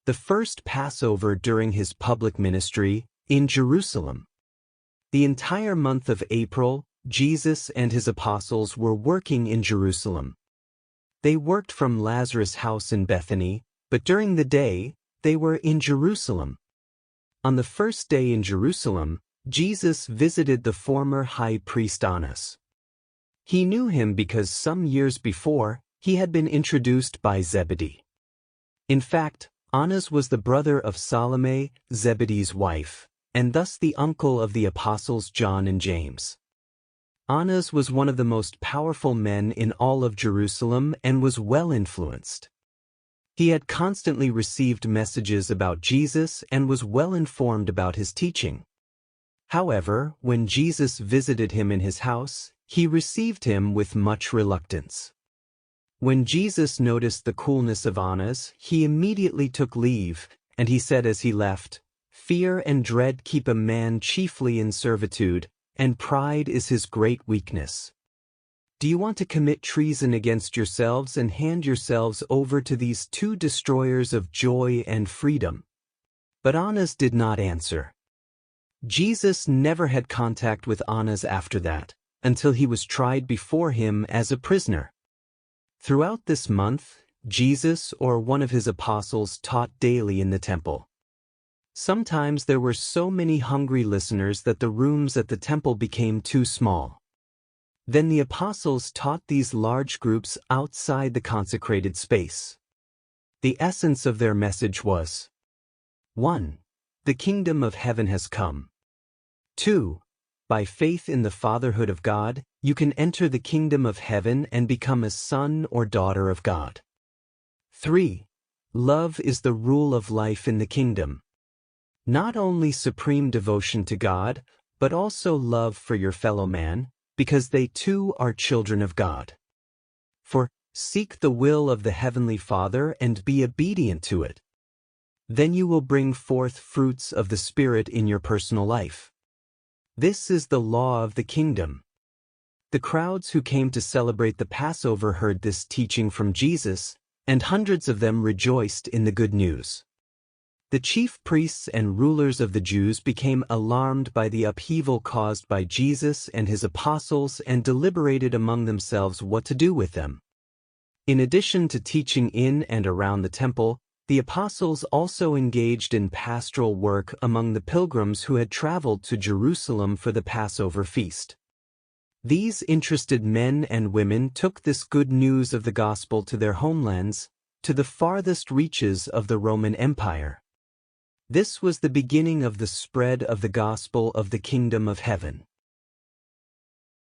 the first Passover during his public ministry, in Jerusalem. The entire month of April, Jesus and his apostles were working in Jerusalem. They worked from Lazarus' house in Bethany, but during the day, they were in Jerusalem. On the first day in Jerusalem, Jesus visited the former high priest Annas. He knew him because some years before, he had been introduced by Zebedee. In fact, Annas was the brother of Salome, Zebedee's wife, and thus the uncle of the apostles John and James. Annas was one of the most powerful men in all of Jerusalem and was well influenced. He had constantly received messages about Jesus and was well informed about his teaching. However, when Jesus visited him in his house, he received him with much reluctance. When Jesus noticed the coolness of Annas, he immediately took leave, and he said as he left, "Fear and dread keep a man chiefly in servitude, and pride is his great weakness. Do you want to commit treason against yourselves and hand yourselves over to these two destroyers of joy and freedom?" But Annas did not answer. Jesus never had contact with Annas after that, until he was tried before him as a prisoner. Throughout this month, Jesus or one of his apostles taught daily in the temple. Sometimes there were so many hungry listeners that the rooms at the temple became too small. Then the apostles taught these large groups outside the consecrated space. The essence of their message was: 1. The kingdom of heaven has come. 2. By faith in the fatherhood of God, you can enter the kingdom of heaven and become a son or daughter of God. 3. Love is the rule of life in the kingdom. Not only supreme devotion to God, but also love for your fellow man, because they too are children of God. For, seek the will of the Heavenly Father and be obedient to it. Then you will bring forth fruits of the Spirit in your personal life. This is the law of the kingdom. The crowds who came to celebrate the Passover heard this teaching from Jesus, and hundreds of them rejoiced in the good news. The chief priests and rulers of the Jews became alarmed by the upheaval caused by Jesus and his apostles and deliberated among themselves what to do with them. In addition to teaching in and around the temple, the apostles also engaged in pastoral work among the pilgrims who had traveled to Jerusalem for the Passover feast. These interested men and women took this good news of the gospel to their homelands, to the farthest reaches of the Roman Empire. This was the beginning of the spread of the gospel of the kingdom of heaven.